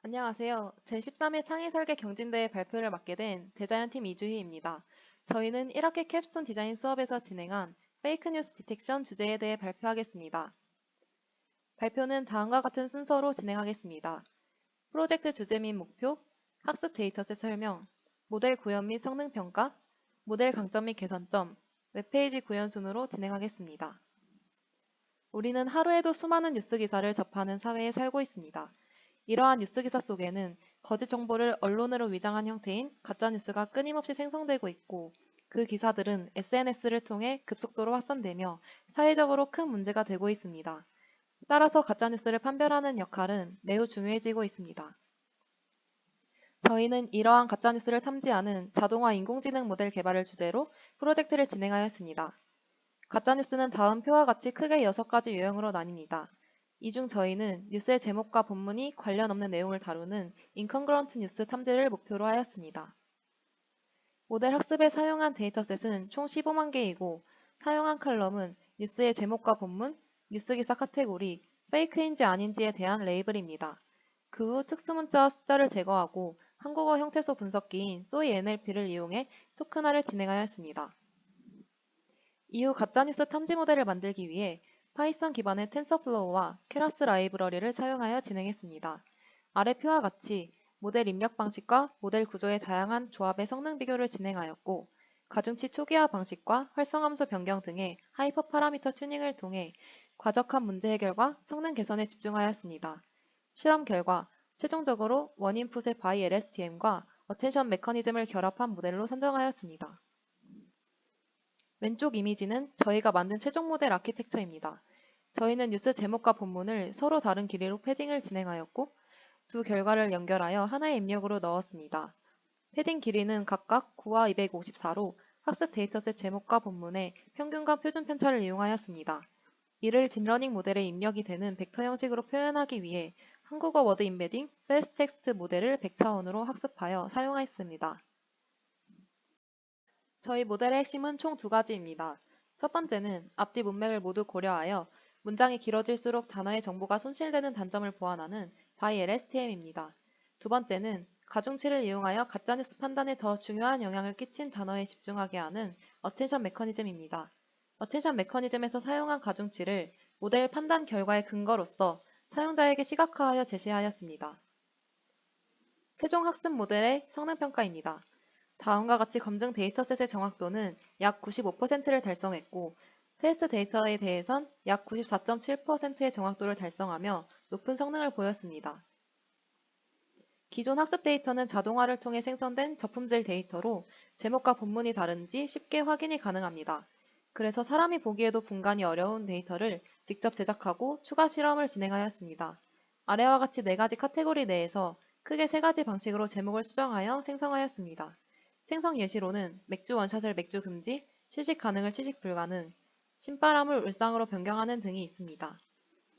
안녕하세요. 제13회 창의설계 경진대회 발표를 맡게 된 대자연팀 이주희입니다. 저희는 1학기 캡스톤 디자인 수업에서 진행한 페이크 뉴스 디텍션 주제에 대해 발표하겠습니다. 발표는 다음과 같은 순서로 진행하겠습니다. 프로젝트 주제 및 목표, 학습 데이터셋 설명, 모델 구현 및 성능 평가, 모델 강점 및 개선점, 웹페이지 구현 순으로 진행하겠습니다. 우리는 하루에도 수많은 뉴스 기사를 접하는 사회에 살고 있습니다. 이러한 뉴스기사 속에는 거짓 정보를 언론으로 위장한 형태인 가짜뉴스가 끊임없이 생성되고 있고, 그 기사들은 SNS를 통해 급속도로 확산되며 사회적으로 큰 문제가 되고 있습니다. 따라서 가짜뉴스를 판별하는 역할은 매우 중요해지고 있습니다. 저희는 이러한 가짜뉴스를 탐지하는 자동화 인공지능 모델 개발을 주제로 프로젝트를 진행하였습니다. 가짜뉴스는 다음 표와 같이 크게 6가지 유형으로 나뉩니다. 이 중 저희는 뉴스의 제목과 본문이 관련 없는 내용을 다루는 인컨그런트 뉴스 탐지를 목표로 하였습니다. 모델 학습에 사용한 데이터셋은 총 15만 개이고, 사용한 칼럼은 뉴스의 제목과 본문, 뉴스기사 카테고리, 페이크인지 아닌지에 대한 레이블입니다. 그 후 특수문자와 숫자를 제거하고 한국어 형태소 분석기인 소이 NLP를 이용해 토큰화를 진행하였습니다. 이후 가짜뉴스 탐지 모델을 만들기 위해 파이썬 기반의 텐서플로우와 케라스 라이브러리를 사용하여 진행했습니다. 아래 표와 같이 모델 입력 방식과 모델 구조의 다양한 조합의 성능 비교를 진행하였고, 가중치 초기화 방식과 활성함수 변경 등의 하이퍼 파라미터 튜닝을 통해 과적한 문제 해결과 성능 개선에 집중하였습니다. 실험 결과, 최종적으로 원인풋의 바이 LSTM과 어텐션 메커니즘을 결합한 모델로 선정하였습니다. 왼쪽 이미지는 저희가 만든 최종 모델 아키텍처입니다. 저희는 뉴스 제목과 본문을 서로 다른 길이로 패딩을 진행하였고, 두 결과를 연결하여 하나의 입력으로 넣었습니다. 패딩 길이는 각각 9와 254로 학습 데이터셋 제목과 본문의 평균과 표준 편차를 이용하였습니다. 이를 딥러닝 모델에 입력이 되는 벡터 형식으로 표현하기 위해 한국어 워드 임베딩 패스트 텍스트 모델을 100차원으로 학습하여 사용했습니다. 저희 모델의 핵심은 총 2가지입니다. 첫 번째는 앞뒤 문맥을 모두 고려하여 문장이 길어질수록 단어의 정보가 손실되는 단점을 보완하는 by LSTM입니다. 두 번째는 가중치를 이용하여 가짜뉴스 판단에 더 중요한 영향을 끼친 단어에 집중하게 하는 어텐션 메커니즘입니다. 어텐션 메커니즘에서 사용한 가중치를 모델 판단 결과의 근거로서 사용자에게 시각화하여 제시하였습니다. 최종 학습 모델의 성능평가입니다. 다음과 같이 검증 데이터셋의 정확도는 약 95%를 달성했고, 테스트 데이터에 대해선 약 94.7%의 정확도를 달성하며 높은 성능을 보였습니다. 기존 학습 데이터는 자동화를 통해 생성된 저품질 데이터로 제목과 본문이 다른지 쉽게 확인이 가능합니다. 그래서 사람이 보기에도 분간이 어려운 데이터를 직접 제작하고 추가 실험을 진행하였습니다. 아래와 같이 4가지 카테고리 내에서 크게 3가지 방식으로 제목을 수정하여 생성하였습니다. 생성 예시로는 맥주 원샷을 맥주 금지, 취식 가능을 취식 불가능, 신바람을 울상으로 변경하는 등이 있습니다.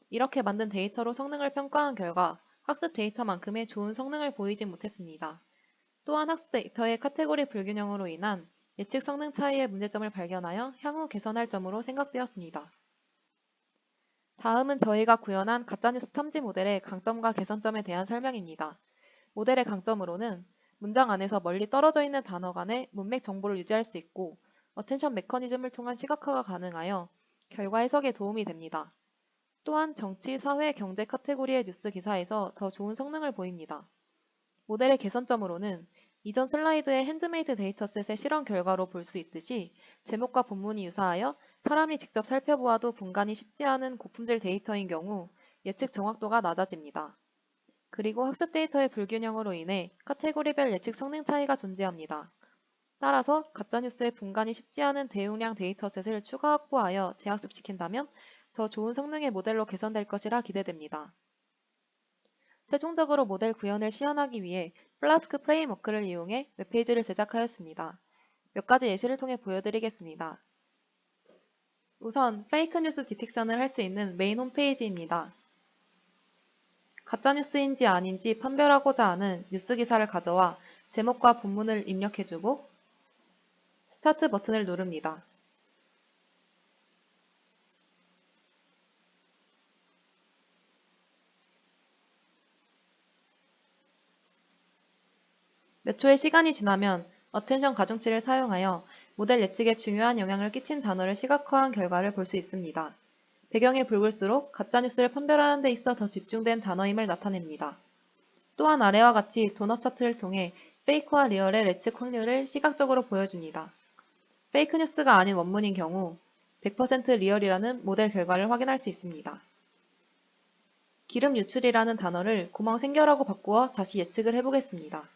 이렇게 만든 데이터로 성능을 평가한 결과 학습 데이터만큼의 좋은 성능을 보이지 못했습니다. 또한 학습 데이터의 카테고리 불균형으로 인한 예측 성능 차이의 문제점을 발견하여 향후 개선할 점으로 생각되었습니다. 다음은 저희가 구현한 가짜뉴스 탐지 모델의 강점과 개선점에 대한 설명입니다. 모델의 강점으로는 문장 안에서 멀리 떨어져 있는 단어 간의 문맥 정보를 유지할 수 있고, 어텐션 메커니즘을 통한 시각화가 가능하여 결과 해석에 도움이 됩니다. 또한 정치, 사회, 경제 카테고리의 뉴스 기사에서 더 좋은 성능을 보입니다. 모델의 개선점으로는 이전 슬라이드의 핸드메이드 데이터셋의 실험 결과로 볼 수 있듯이 제목과 본문이 유사하여 사람이 직접 살펴보아도 분간이 쉽지 않은 고품질 데이터인 경우 예측 정확도가 낮아집니다. 그리고 학습 데이터의 불균형으로 인해 카테고리별 예측 성능 차이가 존재합니다. 따라서 가짜뉴스의 분간이 쉽지 않은 대용량 데이터셋을 추가 확보하여 재학습시킨다면 더 좋은 성능의 모델로 개선될 것이라 기대됩니다. 최종적으로 모델 구현을 시연하기 위해 플라스크 프레임워크를 이용해 웹페이지를 제작하였습니다. 몇 가지 예시를 통해 보여드리겠습니다. 우선 페이크 뉴스 디텍션을 할 수 있는 메인 홈페이지입니다. 가짜뉴스인지 아닌지 판별하고자 하는 뉴스 기사를 가져와 제목과 본문을 입력해주고 스타트 버튼을 누릅니다. 몇 초의 시간이 지나면 어텐션 가중치를 사용하여 모델 예측에 중요한 영향을 끼친 단어를 시각화한 결과를 볼 수 있습니다. 배경이 붉을수록 가짜뉴스를 판별하는 데 있어 더 집중된 단어임을 나타냅니다. 또한 아래와 같이 도넛 차트를 통해 페이크와 리얼의 예측 확률을 시각적으로 보여줍니다. 페이크 뉴스가 아닌 원문인 경우 100% 리얼이라는 모델 결과를 확인할 수 있습니다. 기름 유출이라는 단어를 구멍 생겨라고 바꾸어 다시 예측을 해보겠습니다.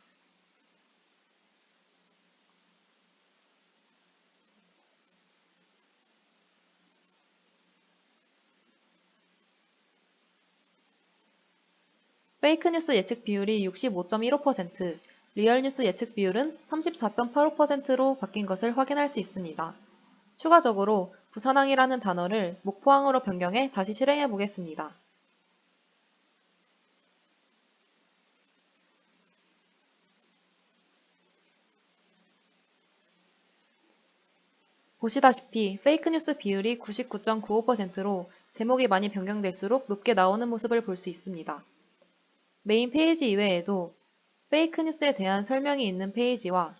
페이크 뉴스 예측 비율이 65.15%, 리얼 뉴스 예측 비율은 34.85%로 바뀐 것을 확인할 수 있습니다. 추가적으로 부산항이라는 단어를 목포항으로 변경해 다시 실행해 보겠습니다. 보시다시피 페이크 뉴스 비율이 99.95%로 제목이 많이 변경될수록 높게 나오는 모습을 볼 수 있습니다. 메인 페이지 이외에도 페이크 뉴스에 대한 설명이 있는 페이지와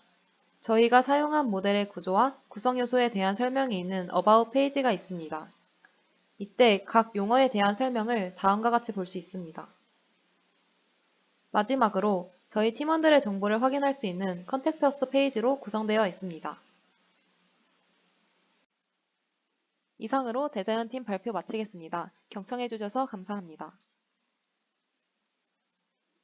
저희가 사용한 모델의 구조와 구성 요소에 대한 설명이 있는 About 페이지가 있습니다. 이때 각 용어에 대한 설명을 다음과 같이 볼 수 있습니다. 마지막으로 저희 팀원들의 정보를 확인할 수 있는 컨택트 어스 페이지로 구성되어 있습니다. 이상으로 대자연팀 발표 마치겠습니다. 경청해주셔서 감사합니다.